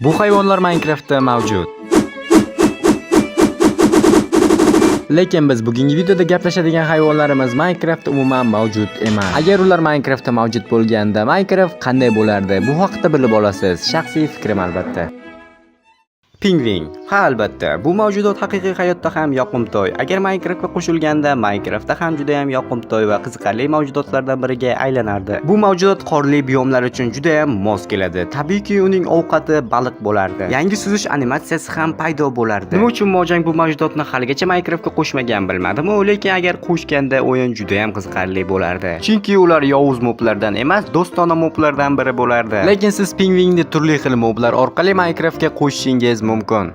Bu hayvonlar Minecraftda mavjud. Lekin biz bugungi videoda gaplashadigan hayvonlarimiz Minecraftda umuman mavjud emas. Agar ular Minecraftda mavjud bo'lganda, Minecraft qanday bo'lardi? Bu haqida bilib olasiz. Shaxsiy fikrim albatta. Pingvin. Ha, albatta. Bu mavjudot haqiqiy hayotda ham yoqimtoy. Agar Minecraftga qo'shilganda, Minecraftda ham juda ham yoqimtoy va qiziqarli mavjudotlardan biriga aylanardi. Bu mavjudot qorli biyomlar uchun juda ham mos keladi. Tabiiyki, uning ovqati baliq bo'lardi. Yangi suzish animatsiyasi ham paydo bo'lardi. Nima uchun Mojang bu mavjudotni haligacha Minecraftga qo'shmagan bilmadim, lekin agar qo'shganda o'yin juda ham qiziqarli bo'lardi. Chunki ular yovuz moblardan emas, do'stona moblardan biri bo'lardi. Lekin siz pingvinni turli xil moblar orqali Minecraftga qo'shishingiz mumkin.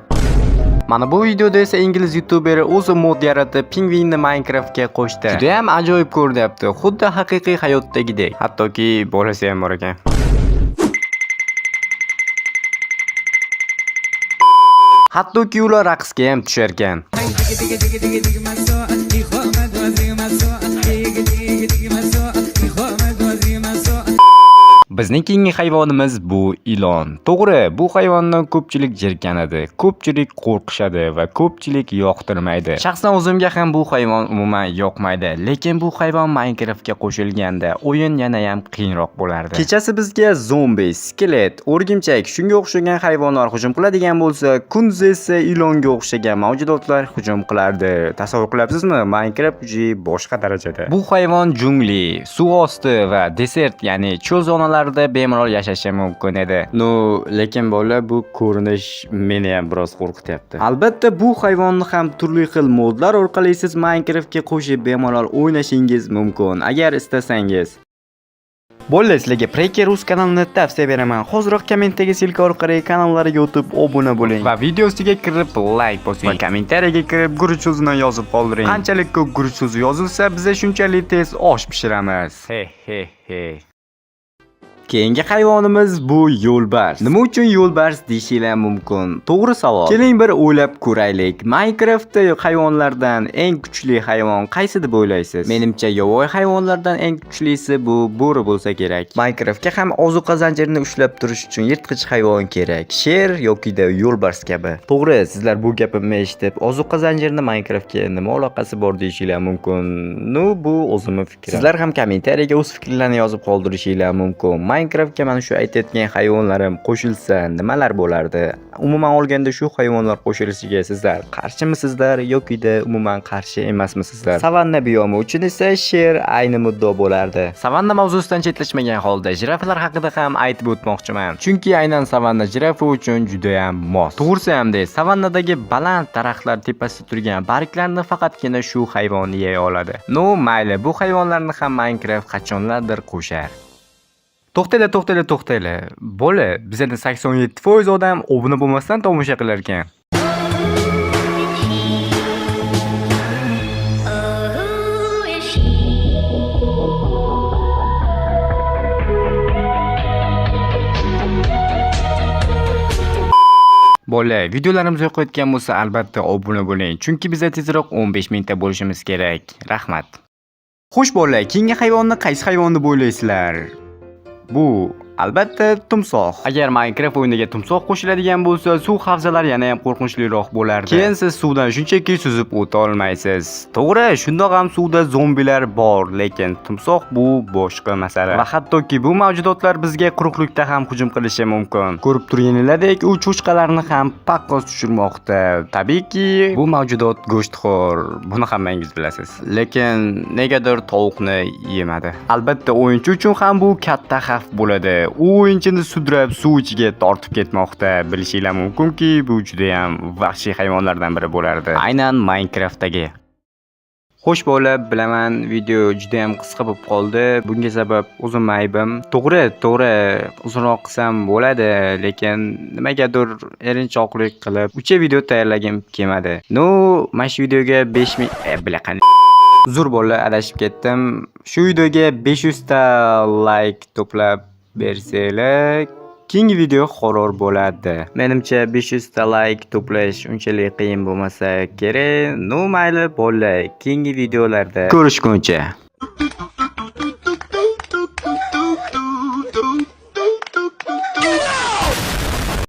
Mana bu videoda esa ingliz youtuberi o'zi mod yaratib pingvinni Minecraftga qo'shdi. Juda ham ajoyib ko'rinyapti, xuddi haqiqiy hayotdagidek. Hattoki bolasi ham bor ekan. Hattoki ular raqsga ham tushar ekan. Bizning keyingi hayvonimiz bu ilon. To'g'ri, bu hayvonni ko'pchilik jirkanadi, ko'pchilik qo'rqishadi va ko'pchilik yoqtirmaydi. Shaxsan o'zimga ham bu hayvon umuman yoqmaydi, lekin bu hayvon Minecraftga qo'shilganda o'yin yana ham qiyinroq bo'lardi. Kechasi bizga zombi, skelet, o'rgimchak, shunga o'xshagan hayvonlar hujum qiladigan bo'lsa, kunduzi esa ilonga o'xshagan mavjudotlar hujum qilardi. Tasavvur qilyapsizmi? Minecraft juda boshqa darajada. Bu hayvon jungli, suv osti va desert, ya'ni cho'l zonalarida bemalol yashashi mumkin edi. Lekin bolalar, bu ko'rinish meni ham biroz qo'rqityapti. Albatta, bu hayvonni ham turli xil modlar orqali siz Minecraftga qo'shib bemalol o'ynashingiz mumkin, agar istasangiz. Bolalar, sizlarga Preker Rus kanalini tavsiya beraman. Hoziroq kommentdagi silka orqali kanallariga o'tib obuna bo'ling va videosiga kirib like bosing va kommentariyaga kirib guruch so'zini yozib qoldiring. Qanchalik ko'p guruch so'zi yozilsa, biz shunchalik tez osh pishiramiz. He. Keyingi hayvonimiz bu yo'lbars. Nima uchun yo'lbars deyishinglar mumkin? To'g'ri savol. Keling bir o'ylab ko'raylik. Minecraftda hayvonlardan eng kuchli hayvon qaysi deb o'ylaysiz? Menimcha yovvoyi hayvonlardan eng kuchlisi bu bo'ri bo'lsa kerak. Minecraftga ham ozuqa zanjirini ushlab turish uchun yirtqich hayvon kerak. Sher yoki yo'lbars kabi. To'g'ri, sizlar bu gapimni eshitib, ozuqa zanjirini Minecraftga nima aloqasi bor deyishinglar mumkin. Bu o'zimning fikrim. Sizlar ham kommentariyaga o'z fikrlaringizni yozib qoldirishinglar mumkin. Minecraftga mana shu aytayotgan hayvonlarim qo'shilsa nimalar bo'lardi? Umuman olganda shu hayvonlar qo'shilishiga sizlar qarshimisizlar yoki umuman qarshi emasmisizlar? Savanna biyomi uchun esa sher ayni muddao bo'lardi. Savanna mavzusidan chetlashmagan holda jirafalar haqida ham aytib o'tmoqchiman. Chunki aynan savanna jirafa uchun juda ham mos. To'g'risi hamda savannadagi baland daraxtlar tepasida turgan barglarni faqatgina shu hayvon yeya oladi. Mayli, bu hayvonlarni ham Minecraft qachonlardir qo'shar. To'xtanglar. Bola, bizda 87% odam obuna bo'lmasdan tomosha qilar ekan. Bola, videolarimiz yoqayotgan bo'lsa, albatta obuna bo'ling, chunki bizda tezroq 15 mingta bo'lishimiz kerak. Rahmat. Xo'sh bola, keyingi hayvonni qaysi hayvon deb o'ylaysizlar? Bu albatta timsoh. Agar Minecraft o'yiniga timsoh qo'shiladigan bo'lsa, suv havzalari yana ham qo'rqinchliroq bo'lardi. Keyin siz suvdan shunchaki suzib o'ta olmaysiz. To'g'ri, shundoq ham suvda zombilar bor, lekin timsoh bu boshqa masala. Va hattoki bu mavjudotlar bizga quruqlikda ham hujum qilishi mumkin. Ko'rib turganingizdek, u cho'chqalarni ham paqqos tushirmoqda. Tabiiyki, bu mavjudot go'shtxo'r. Buni hammangiz bilasiz. Lekin negadir tovuqni yemadi. Albatta, o'yinchi uchun ham bu katta xavf bo'ladi. U o'yinchini sudrab suv ichiga tortib ketmoqda. Bilishinglar mumkinki, bu juda ham vahshiy hayvonlardan biri bo'lardi. Aynan Minecraftdagi. Xo'sh bola, bilaman, video juda ham qisqa bo'lib qoldi. Bunga sabab o'zim aybim. To'g'ri, uzunroq qilsam bo'ladi, lekin nimagadir erinchoqlik qilib 3 video tayyorlagim kelmadi. Mana shu videoga 5000 bilaqani. Uzr bola, adashib ketdim. Shu videoga 500 ta like to'plab bersanglar, keyingi video horor bo'ladi. Menimcha 500 ta like to'plash unchalik qiyin bo'lmasa kerak. Mayli, bola, keyingi videolarda ko'rishguncha.